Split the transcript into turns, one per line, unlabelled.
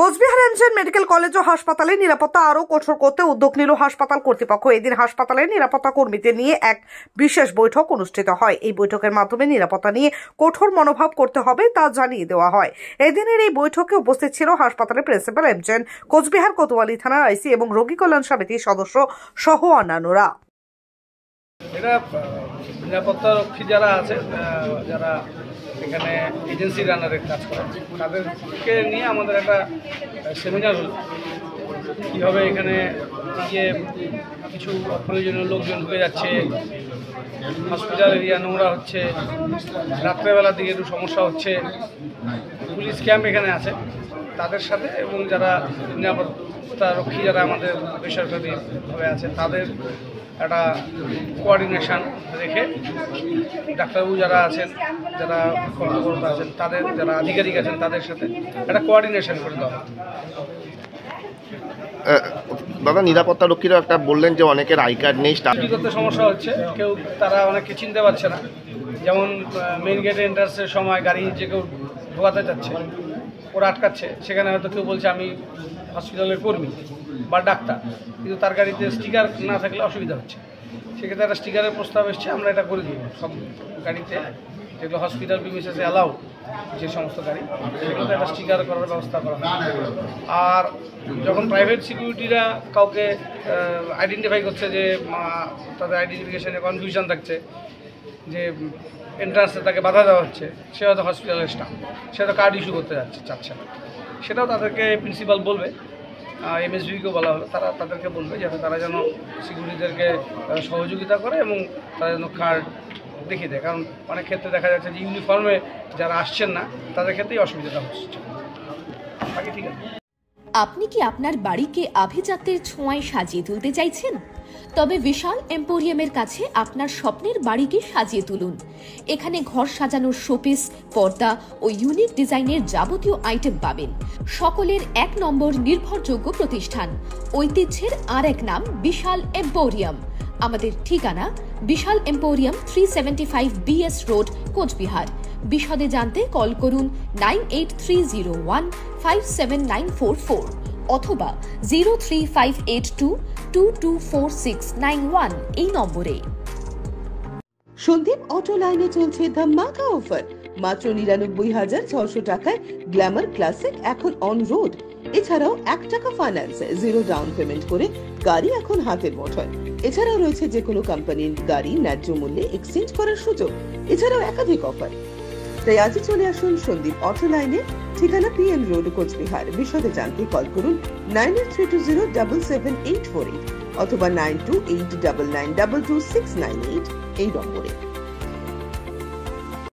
Cooch Behar MJN medical college ও হাসপাতালে নিরাপত্তা আরও কঠোর করতে উদ্যোগ নিল হাসপাতাল কর্তৃপক্ষ। এদিন হাসপাতালের নিরাপত্তা কর্মীদের নিয়ে এক বিশেষ বৈঠক অনুষ্ঠিত হয়। এই বৈঠকের মাধ্যমে নিরাপত্তা নিয়ে কঠোর মনোভাব করতে হবে তা জানিয়ে দেওয়া হয়। এদিনের এই বৈঠকে উপস্থিত ছিল হাসপাতালের প্রিন্সিপাল, এমজেএন কোচবিহার কোতোয়ালি থানার আইসি এবং রোগী কল্যাণ সমিতির সদস্য সহ অন্যান্যরা।
এটা নিরাপত্তা রক্ষী যারা আছে, যারা এখানে এজেন্সির আন্ডারে কাজ করে, তাদেরকে নিয়ে আমাদের একটা সেমিনার হল। কীভাবে এখানে গিয়ে কিছু অপ্রয়োজনীয় লোকজন ঢুকে যাচ্ছে, হসপিটাল এরিয়া নোংরা হচ্ছে, রাত্রেবেলার দিকে একটু সমস্যা হচ্ছে, পুলিশ ক্যাম্প এখানে আছে তাদের সাথে, এবং যারা নিরাপত্তা রক্ষী যারা আমাদের বেসরকারিভাবে আছে তাদের একটা কোঅর্ডিনেশন রেখে ডাক্তারবাবু যারা আছেন, যারা কর্মকর্তা আছেন, তাদের যারা আধিকারিক আছেন তাদের সাথে একটা কোঅর্ডিনেশন করে দেওয়া।
দাদা, নিরাপত্তা রক্ষীরা একটা বললেন যে অনেকের আই কার্ড নেই,
করতে সমস্যা হচ্ছে, তারা অনেকে চিনতে পারছে না। যেমন মেইন গেটে এন্ট্রান্সের সময় গাড়ি যে কেউ ঢোকাতে যাচ্ছে, ওরা আটকাচ্ছে, সেখানে হয়তো কেউ বলছে আমি হসপিটালের কর্মী বা ডাক্তার, কিন্তু তার গাড়িতে স্টিকার না থাকলে অসুবিধা হচ্ছে। সেক্ষেত্রে একটা স্টিকারের প্রস্তাব এসছে, আমরা এটা করে দিব সব গাড়িতে, যেগুলো হসপিটাল প্রিমিসেসে অ্যালাউ যে সমস্ত গাড়ি, সেগুলোতে একটা স্টিকার করার ব্যবস্থা করা হয়। আর যখন প্রাইভেট সিকিউরিটিরা কাউকে আইডেন্টিফাই করছে যে তাদের আইডেন্টিফিকেশানে কনফিউশন থাকছে, যে এন্ট্রান্সে তাকে বাধা দেওয়া হচ্ছে, সে হয়তো হসপিটালের স্টাফ, সে হয়তো কার্ড ইস্যু করতে চাচ্ছে না, সেটাও তাদেরকে প্রিন্সিপাল বলবে, এমএসভিকেও বলা হলো, তাদেরকে বলবে যাতে তারা যেন সিকিউরিটিদেরকে সহযোগিতা করে এবং তারা যেন কার্ড দেখিয়ে দেয়। কারণ অনেক ক্ষেত্রে দেখা যাচ্ছে যে ইউনিফর্মে যারা আসছেন না তাদের ক্ষেত্রেই অসুবিধাটা হচ্ছে। বাকি ঠিক আছে।
আপনি কি আপনার বাড়িকে আভিজাত্যের ছোঁয়ায় সাজিয়ে তুলতে চাইছেন? তবে বিশাল এম্পোরিয়ামের কাছে আপনার স্বপ্নের বাড়িকে সাজিয়ে তুলুন। এখানে ঘর সাজানোর শোপিস, পর্দা ও ইউনিক ডিজাইনের যাবতীয় আইটেম পাবেন। সকলের এক নম্বর নির্ভরযোগ্য প্রতিষ্ঠান, ঐতিহ্যের আর এক নাম বিশাল এম্পোরিয়াম। আমাদের ঠিকানা বিশাল এম্পোরিয়াম, 375 BS রোড, কোচবিহার। বিশদে জানতে কল করুন 9830157944 অথবা 03582224691 এই নম্বরে।
সন্দীপ অটো লাইনে চলছে ধামাকা অফার। মাত্র 99,600 টাকায় গ্ল্যামার ক্লাসিক এখন অন রোড। এছাড়াও 1 টাকা ফাইন্যান্সে 0 ডাউন পেমেন্ট করে গাড়ি এখন হাতের মুঠোয়। এছাড়াও রয়েছে যে কোনো কোম্পানির গাড়ি ন্যায্য মূল্যে এক্সচেঞ্জ করার সুযোগ। এছাড়াও একাধিক অফার। তাই আজই চলে আসুন সন্দীপ অটো লাইনে, ঠিকানা PN রোড, কোচবিহার। বিশদে জানতে কল করুন 9832077848 অথবা 9289922698 এই নম্বরে।